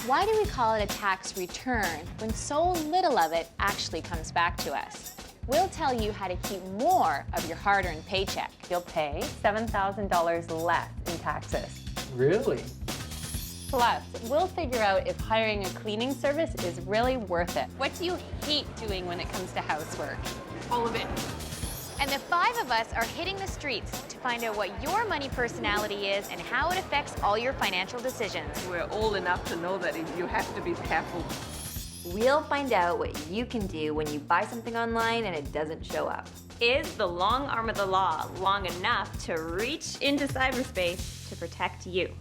Why do we call it a tax return when so little of it actually comes back to us? We'll tell you how to keep more of your hard-earned paycheck. You'll pay $7,000 less in taxes. Really? Plus, we'll figure out if hiring a cleaning service is really worth it. What do you hate doing when it comes to housework? All of it. And the 5 of us are hitting the streets to find out what your money personality is and how it affects all your financial decisions. We're old enough to know that you have to be careful. We'll find out what you can do when you buy something online and it doesn't show up. Is the long arm of the law long enough to reach into cyberspace to protect you?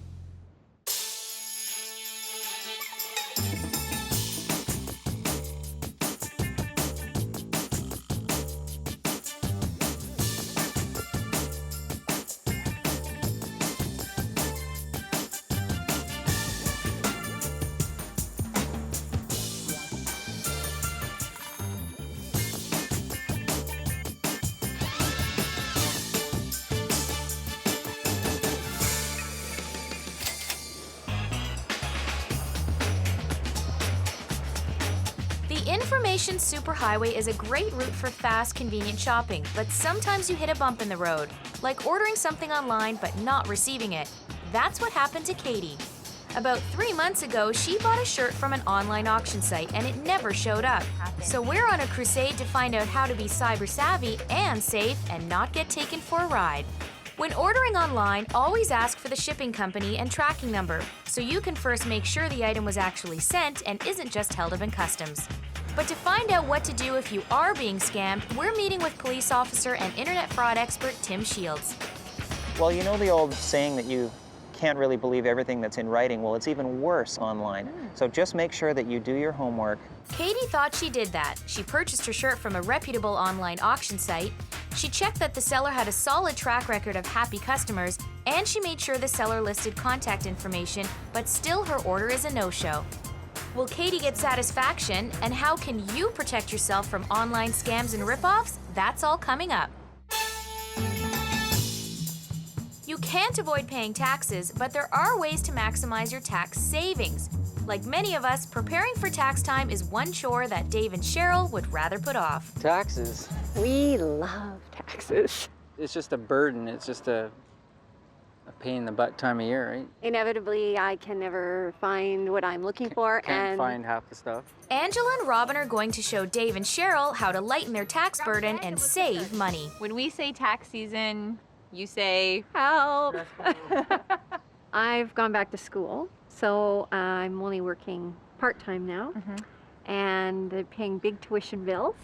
The information superhighway is a great route for fast, convenient shopping, but sometimes you hit a bump in the road, like ordering something online but not receiving it. That's what happened to Katie. About 3 months ago, she bought a shirt from an online auction site and it never showed up. So we're on a crusade to find out how to be cyber savvy and safe and not get taken for a ride. When ordering online, always ask for the shipping company and tracking number, so you can first make sure the item was actually sent and isn't just held up in customs. But to find out what to do if you are being scammed, we're meeting with police officer and internet fraud expert Tim Shields. Well, you know the old saying that you can't really believe everything that's in writing? Well, it's even worse online. So just make sure that you do your homework. Katie thought she did that. She purchased her shirt from a reputable online auction site. She checked that the seller had a solid track record of happy customers, and she made sure the seller listed contact information, but still her order is a no-show. Will Katie get satisfaction, and how can you protect yourself from online scams and ripoffs? That's all coming up. You can't avoid paying taxes, but there are ways to maximize your tax savings. Like many of us, preparing for tax time is one chore that Dave and Cheryl would rather put off. Taxes. We love taxes. It's just a burden. It's just a pain in the butt time of year, right? Inevitably, I can never find what I'm looking for. Can't find half the stuff. Angela and Robin are going to show Dave and Cheryl how to lighten their tax burden and save money. When we say tax season, you say, Help! I've gone back to school, so I'm only working part-time now, and I'm paying big tuition bills.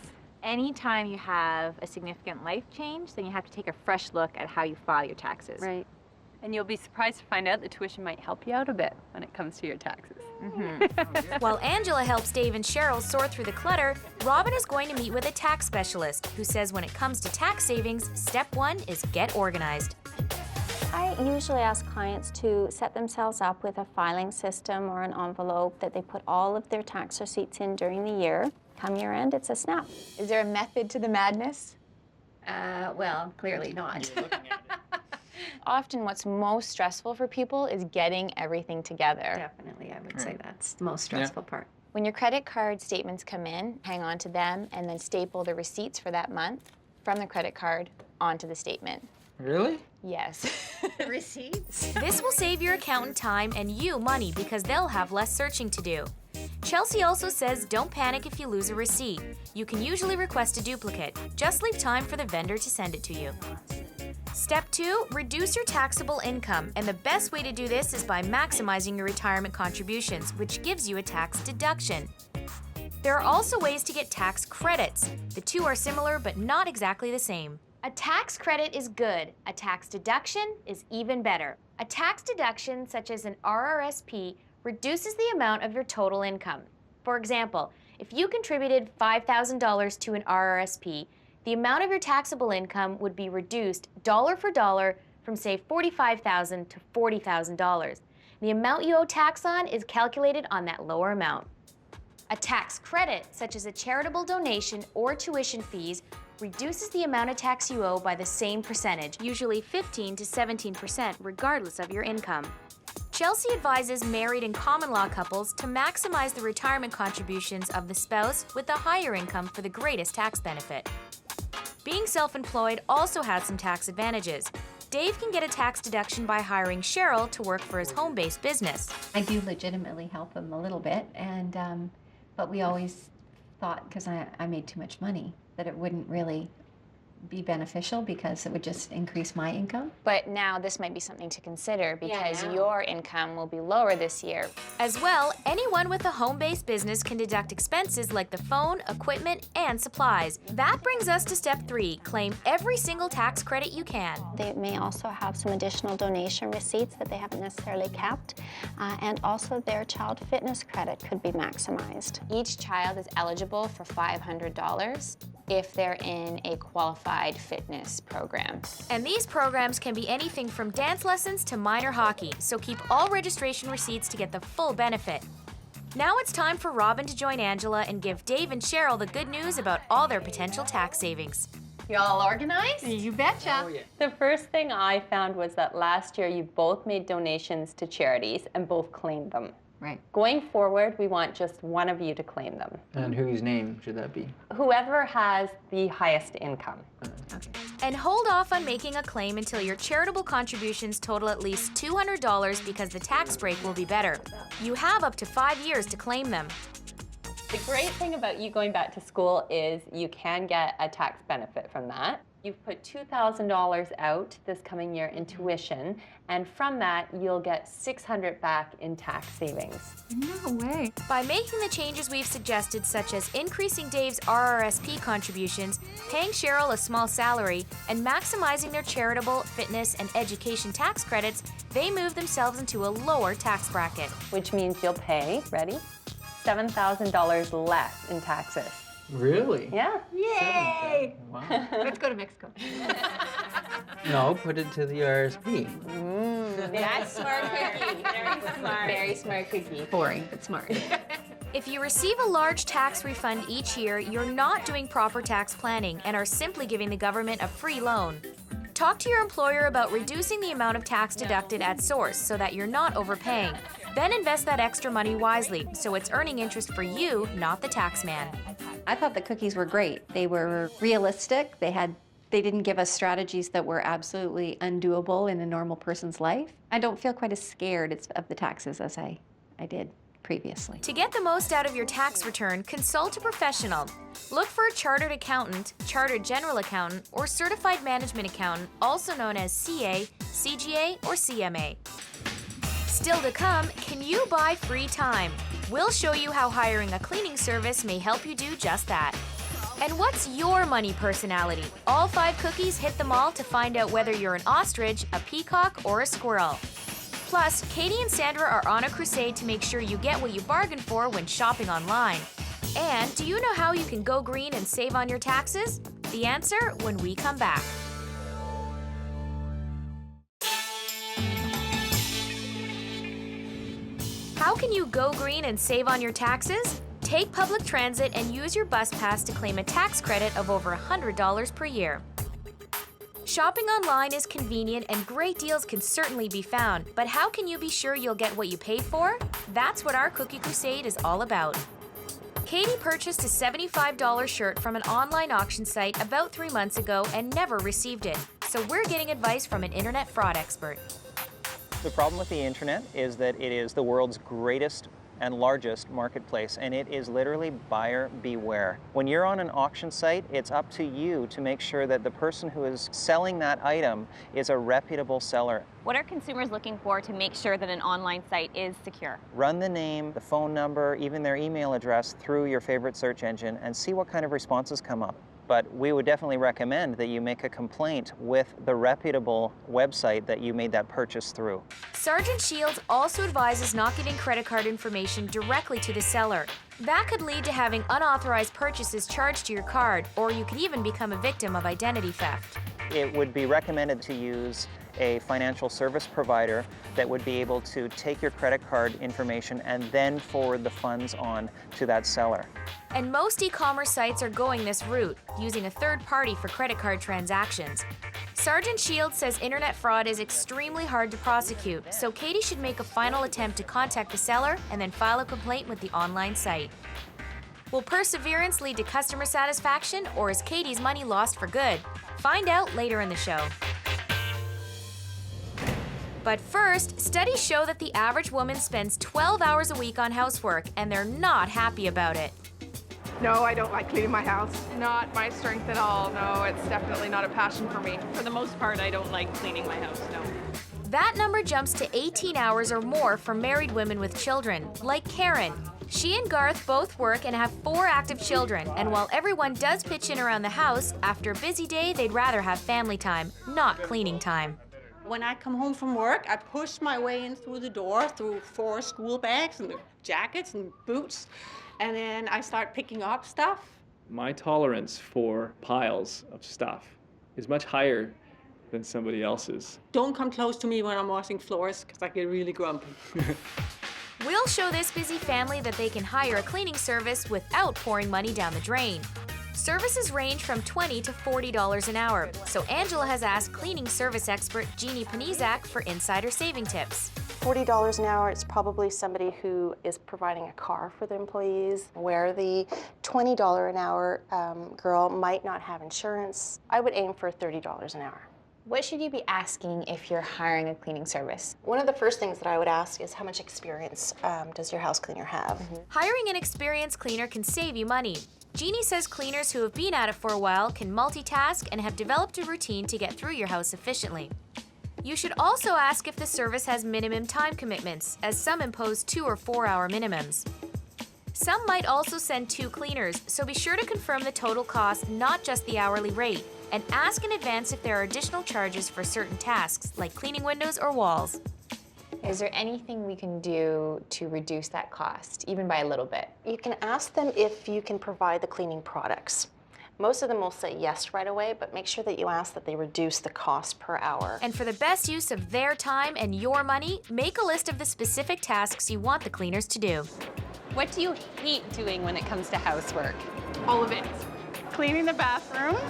anytime you have a significant life change, then you have to take a fresh look at how you file your taxes. Right. And you'll be surprised to find out that tuition might help you out a bit when it comes to your taxes. While Angela helps Dave and Cheryl sort through the clutter, Robin is going to meet with a tax specialist who says when it comes to tax savings, step one is get organized. I usually ask clients to set themselves up with a filing system or an envelope that they put all of their tax receipts in during the year. Come year end, it's a snap. Is there a method to the madness? Well, clearly not. Often what's most stressful for people is getting everything together. Definitely, I would say that's the most stressful part. When your credit card statements come in, hang on to them and then staple the receipts for that month from the credit card onto the statement. Really? Yes. Receipts? This will save your accountant time and you money because they'll have less searching to do. Chelsea also says don't panic if you lose a receipt. You can usually request a duplicate. Just leave time for the vendor to send it to you. Step 2, reduce your taxable income. And the best way to do this is by maximizing your retirement contributions, which gives you a tax deduction. There are also ways to get tax credits. The two are similar but not exactly the same. A tax credit is good. A tax deduction is even better. A tax deduction, such as an RRSP, reduces the amount of your total income. For example, if you contributed $5,000 to an RRSP, the amount of your taxable income would be reduced dollar for dollar from, say, $45,000 to $40,000. The amount you owe tax on is calculated on that lower amount. A tax credit, such as a charitable donation or tuition fees, reduces the amount of tax you owe by the same percentage, usually 15 to 17%, regardless of your income. Chelsea advises married and common law couples to maximize the retirement contributions of the spouse with a higher income for the greatest tax benefit. Being self-employed also has some tax advantages. Dave can get a tax deduction by hiring Cheryl to work for his home-based business. I do legitimately help him a little bit, and but we always thought, because I made too much money, that it wouldn't really be beneficial because it would just increase my income. But now this might be something to consider because now. your income will be lower this year. As well, anyone with a home-based business can deduct expenses like the phone, equipment, and supplies. That brings us to step 3, claim every single tax credit you can. They may also have some additional donation receipts that they haven't necessarily kept, and also their child fitness credit could be maximized. Each child is eligible for $500 if they're in a qualified fitness program. And these programs can be anything from dance lessons to minor hockey, so keep all registration receipts to get the full benefit. Now it's time for Robin to join Angela and give Dave and Cheryl the good news about all their potential tax savings. Y'all organized? You betcha. Oh, yeah. The first thing I found was that last year you both made donations to charities and both claimed them. Right. Going forward, we want just one of you to claim them. And whose name should that be? Whoever has the highest income. And hold off on making a claim until your charitable contributions total at least $200 because the tax break will be better. You have up to 5 years to claim them. The great thing about you going back to school is you can get a tax benefit from that. You've put $2,000 out this coming year in tuition, and from that, you'll get $600 back in tax savings. No way. By making the changes we've suggested, such as increasing Dave's RRSP contributions, paying Cheryl a small salary, and maximizing their charitable, fitness, and education tax credits, they move themselves into a lower tax bracket. Which means you'll pay, ready? $7,000 less in taxes. Really? Yeah. Yay! Wow. Let's go to Mexico. No, put it to the RSP. That's smart cookie. Very smart. Very smart cookie. Boring, but smart. If you receive a large tax refund each year, you're not doing proper tax planning and are simply giving the government a free loan. Talk to your employer about reducing the amount of tax deducted at source so that you're not overpaying. Then invest that extra money wisely so it's earning interest for you, not the tax man. I thought the cookies were great. They were realistic. They didn't give us strategies that were absolutely undoable in a normal person's life. I don't feel quite as scared of the taxes as I did previously. To get the most out of your tax return, consult a professional. Look for a chartered accountant, chartered general accountant, or certified management accountant, also known as CA, CGA, or CMA. Still to come, can you buy free time? We'll show you how hiring a cleaning service may help you do just that. And what's your money personality? All 5 cookies hit them all to find out whether you're an ostrich, a peacock, or a squirrel. Plus, Katie and Sandra are on a crusade to make sure you get what you bargained for when shopping online. And do you know how you can go green and save on your taxes? The answer when we come back. How can you go green and save on your taxes? Take public transit and use your bus pass to claim a tax credit of over $100 per year. Shopping online is convenient and great deals can certainly be found, but how can you be sure you'll get what you pay for? That's what our Cookie Crusade is all about. Katie purchased a $75 shirt from an online auction site about 3 months ago and never received it, so we're getting advice from an internet fraud expert. The problem with the internet is that it is the world's greatest and largest marketplace, and it is literally buyer beware. When you're on an auction site, it's up to you to make sure that the person who is selling that item is a reputable seller. What are consumers looking for to make sure that an online site is secure? Run the name, the phone number, even their email address through your favorite search engine and see what kind of responses come up. But we would definitely recommend that you make a complaint with the reputable website that you made that purchase through. Sergeant Shields also advises not giving credit card information directly to the seller. That could lead to having unauthorized purchases charged to your card, or you could even become a victim of identity theft. It would be recommended to use a financial service provider that would be able to take your credit card information and then forward the funds on to that seller. And most e-commerce sites are going this route, using a third party for credit card transactions. Sergeant Shields says internet fraud is extremely hard to prosecute, so Katie should make a final attempt to contact the seller and then file a complaint with the online site. Will perseverance lead to customer satisfaction, or is Katie's money lost for good? Find out later in the show. But first, studies show that the average woman spends 12 hours a week on housework, and they're not happy about it. No, I don't like cleaning my house. Not my strength at all. No, it's definitely not a passion for me. For the most part, I don't like cleaning my house, no. That number jumps to 18 hours or more for married women with children, like Karen. She and Garth both work and have 4 active children, and while everyone does pitch in around the house, after a busy day, they'd rather have family time, not cleaning time. When I come home from work, I push my way in through the door, through 4 school bags and jackets and boots, and then I start picking up stuff. My tolerance for piles of stuff is much higher than somebody else's. Don't come close to me when I'm washing floors, because I get really grumpy. We'll show this busy family that they can hire a cleaning service without pouring money down the drain. Services range from $20 to $40 an hour, so Angela has asked cleaning service expert Jeannie Panizak for insider saving tips. $40 an hour, it's probably somebody who is providing a car for the employees, where the $20 an hour girl might not have insurance. I would aim for $30 an hour. What should you be asking if you're hiring a cleaning service? One of the first things that I would ask is how much experience does your house cleaner have? Hiring an experienced cleaner can save you money. Jeannie says cleaners who have been at it for a while can multitask and have developed a routine to get through your house efficiently. You should also ask if the service has minimum time commitments, as some impose 2 or 4 hour minimums. Some might also send 2 cleaners, so be sure to confirm the total cost, not just the hourly rate, and ask in advance if there are additional charges for certain tasks, like cleaning windows or walls. Is there anything we can do to reduce that cost, even by a little bit? You can ask them if you can provide the cleaning products. Most of them will say yes right away, but make sure that you ask that they reduce the cost per hour. And for the best use of their time and your money, make a list of the specific tasks you want the cleaners to do. What do you hate doing when it comes to housework? All of it. Cleaning the bathrooms,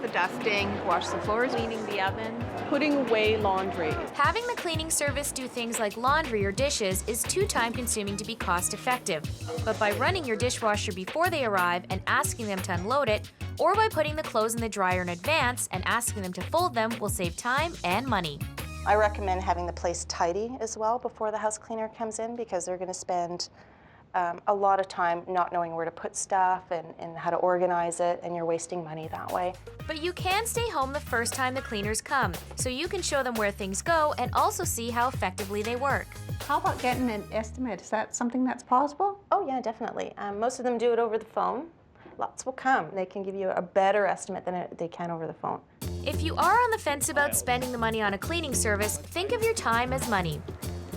the dusting, wash the floors, cleaning the oven, putting away laundry. Having the cleaning service do things like laundry or dishes is too time-consuming to be cost-effective. But by running your dishwasher before they arrive and asking them to unload it, or by putting the clothes in the dryer in advance and asking them to fold them will save time and money. I recommend having the place tidy as well before the house cleaner comes in, because they're going to spend a lot of time not knowing where to put stuff and how to organize it, and you're wasting money that way. But you can stay home the first time the cleaners come, so you can show them where things go and also see how effectively they work. How about getting an estimate? Is that something that's possible? Oh yeah, definitely. Most of them do it over the phone. Lots will come. They can give you a better estimate than they can over the phone. If you are on the fence about spending the money on a cleaning service, think of your time as money.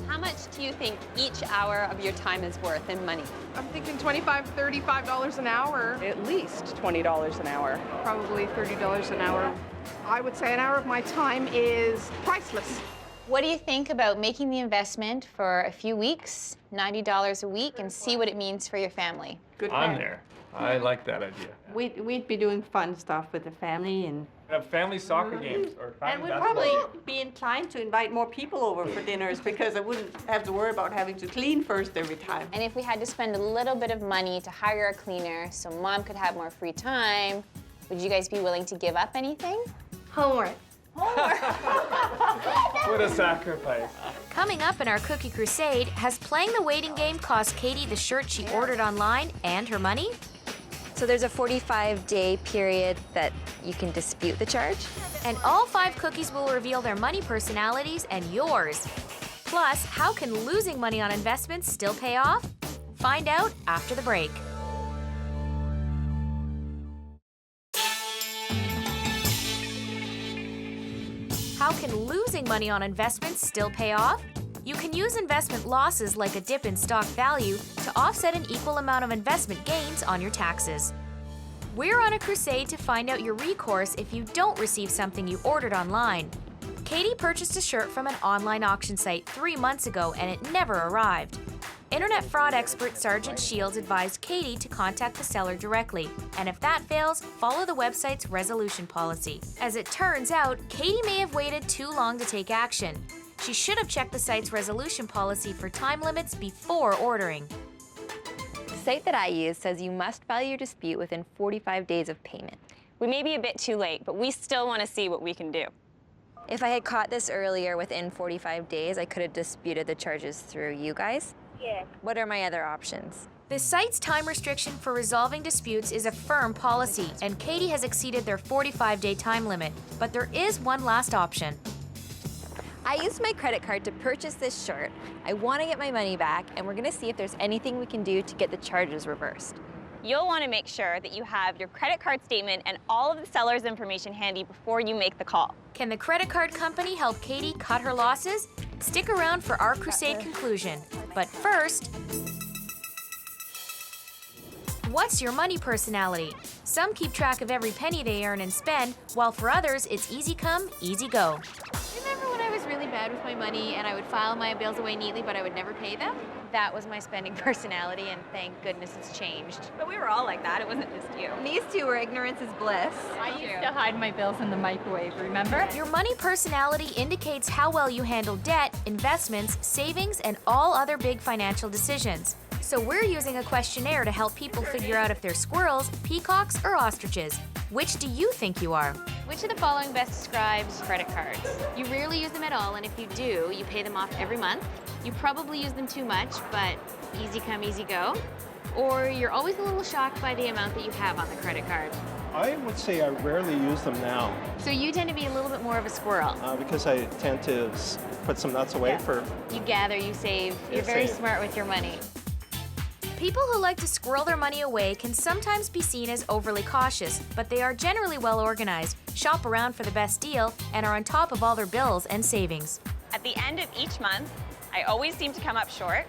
How much do you think each hour of your time is worth in money? I'm thinking $25, $35 an hour. At least $20 an hour. Probably $30 an hour. I would say an hour of my time is priceless. What do you think about making the investment for a few weeks, $90 a week, and see what it means for your family? Good I'm there. I like that idea. We'd be doing fun stuff with the family, and Have family soccer games or family we'd basketball. probably be inclined to invite more people over for dinners, because I wouldn't have to worry about having to clean first every time. And if we had to spend a little bit of money to hire a cleaner so Mom could have more free time, would you guys be willing to give up anything? Homework. What a sacrifice. Coming up in our Cookie Crusade, has playing the waiting game cost Katie the shirt she ordered online and her money? So there's a 45-day period that you can dispute the charge. And all 5 cookies will reveal their money personalities and yours. Plus, how can losing money on investments still pay off? Find out after the break. How can losing money on investments still pay off? You can use investment losses like a dip in stock value to offset an equal amount of investment gains on your taxes. We're on a crusade to find out your recourse if you don't receive something you ordered online. Katie purchased a shirt from an online auction site 3 months ago and it never arrived. Internet fraud expert Sergeant Shields advised Katie to contact the seller directly, and if that fails, follow the website's resolution policy. As it turns out, Katie may have waited too long to take action. She should have checked the site's resolution policy for time limits before ordering. The site that I use says you must file your dispute within 45 days of payment. We may be a bit too late, but we still want to see what we can do. If I had caught this earlier within 45 days, I could have disputed the charges through you guys. Yeah. What are my other options? The site's time restriction for resolving disputes is a firm policy, and Katie has exceeded their 45-day time limit. But there is one last option. I used my credit card to purchase this shirt. I want to get my money back, and we're going to see if there's anything we can do to get the charges reversed. You'll want to make sure that you have your credit card statement and all of the seller's information handy before you make the call. Can the credit card company help Katie cut her losses? Stick around for our crusade conclusion. But first, what's your money personality? Some keep track of every penny they earn and spend, while for others, it's easy come, easy go. Remember when I was really bad with my money and I would file my bills away neatly, but I would never pay them? That was my spending personality, and thank goodness it's changed. But we were all like that. It wasn't just you. These two were ignorance is bliss. I used to hide my bills in the microwave, remember? Your money personality indicates how well you handle debt, investments, savings, and all other big financial decisions. So we're using a questionnaire to help people figure out if they're squirrels, peacocks, or ostriches. Which do you think you are? Which of the following best describes credit cards? You rarely use them at all, and if you do, you pay them off every month. You probably use them too much, but easy come, easy go. Or you're always a little shocked by the amount that you have on the credit card. I would say I rarely use them now. So you tend to be a little bit more of a squirrel. Because I tend to put some nuts away for... You gather, you save. You're very smart with your money. People who like to squirrel their money away can sometimes be seen as overly cautious, but they are generally well organized, shop around for the best deal, and are on top of all their bills and savings. At the end of each month, I always seem to come up short.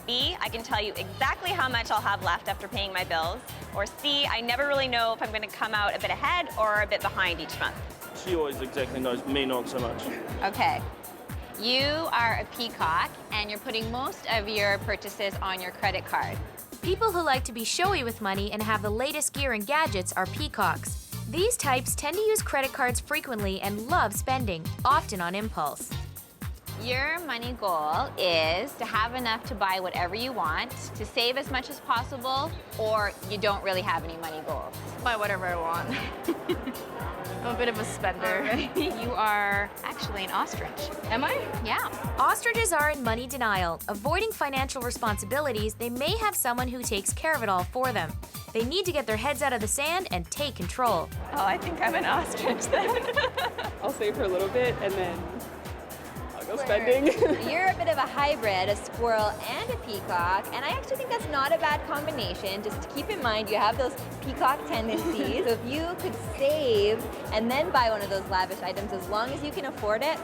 B, I can tell you exactly how much I'll have left after paying my bills. Or C, I never really know if I'm going to come out a bit ahead or a bit behind each month. She always exactly knows, me not so much. Okay. You are a peacock, and you're putting most of your purchases on your credit card. People who like to be showy with money and have the latest gear and gadgets are peacocks. These types tend to use credit cards frequently and love spending, often on impulse. Your money goal is to have enough to buy whatever you want, to save as much as possible, or you don't really have any money goals. Buy whatever I want. I'm a bit of a spender. You are actually an ostrich. Am I? Yeah. Ostriches are in money denial. Avoiding financial responsibilities, they may have someone who takes care of it all for them. They need to get their heads out of the sand and take control. Oh, I think I'm an ostrich then. I'll save for a little bit and then I'll go spending. You're a bit of a hybrid, a squirrel and a peacock, and I actually think that's not a bad combination. Just to keep in mind, you have those peacock tendencies. So if you could save and then buy one of those lavish items, as long as you can afford it,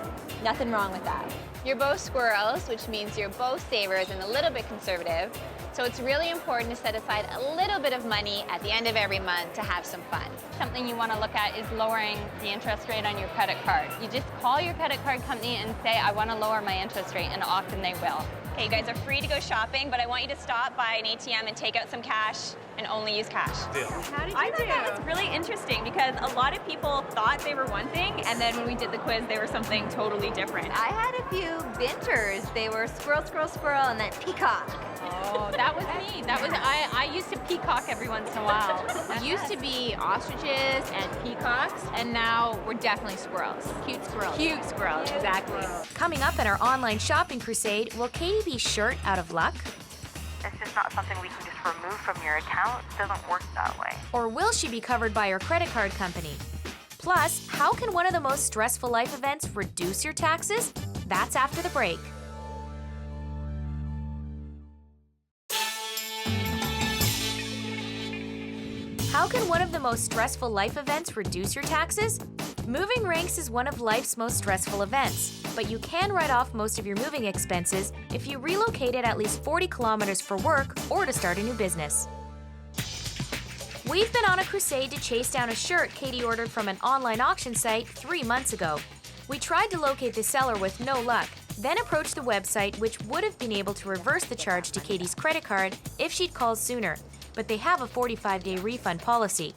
nothing wrong with that. You're both squirrels, which means you're both savers and a little bit conservative. So it's really important to set aside a little bit of money at the end of every month to have some fun. Something you want to look at is lowering the interest rate on your credit card. You just call your credit card company and say, I want to lower my interest rate, and often they will. Okay, you guys are free to go shopping, but I want you to stop by an ATM and take out some cash and only use cash. Deal. How did you I thought that was really interesting because a lot of people thought they were one thing, and then when we did the quiz, they were something totally different. I had a few binters. They were squirrel, squirrel, squirrel, and then peacock. Oh, that was me. That was I used to peacock every once in a while. It used to be ostriches and peacocks, and now we're definitely squirrels. Cute squirrels. Cute squirrels, exactly. Coming up in our online shopping crusade, will Katie be shirt out of luck? It's just not something we can just remove from your account. It doesn't work that way. Or will she be covered by her credit card company? Plus, how can one of the most stressful life events reduce your taxes? That's after the break. How can one of the most stressful life events reduce your taxes? Moving ranks is one of life's most stressful events, but you can write off most of your moving expenses if you relocated at least 40 kilometers for work or to start a new business. We've been on a crusade to chase down a shirt Katie ordered from an online auction site 3 months ago. We tried to locate the seller with no luck. Then approach the website, which would have been able to reverse the charge to Katie's credit card if she'd called sooner, but they have a 45-day refund policy.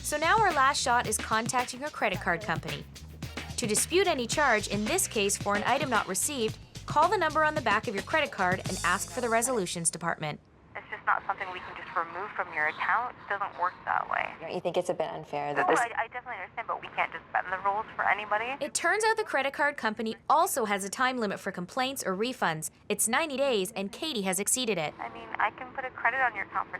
So now our last shot is contacting her credit card company. To dispute any charge, in this case for an item not received, call the number on the back of your credit card and ask for the resolutions department. It's just not something we can just remove from your account. It doesn't work that way. Don't you think it's a bit unfair that No, this... I definitely understand, but we can't just bend the rules for anybody. It turns out the credit card company also has a time limit for complaints or refunds. It's 90 days, and Katie has exceeded it. I mean, I can put a credit on your account for $20.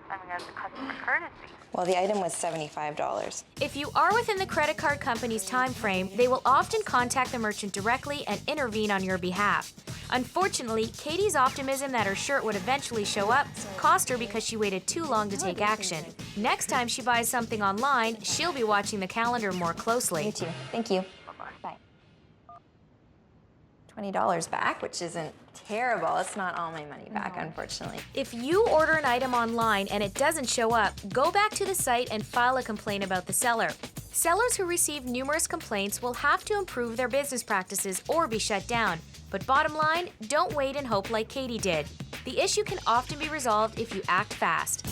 I mean, as a customer courtesy. Well, the item was $75. If you are within the credit card company's time frame, they will often contact the merchant directly and intervene on your behalf. Unfortunately, Katie's optimism that her shirt would eventually show up cost her because she waited too long to take action. Next time she buys something online, she'll be watching the calendar more closely. Me too. Thank you. Bye. $20 back, which isn't terrible. It's not all my money back, unfortunately. If you order an item online and it doesn't show up, go back to the site and file a complaint about the seller. Sellers who receive numerous complaints will have to improve their business practices or be shut down. But bottom line, don't wait and hope like Katie did. The issue can often be resolved if you act fast.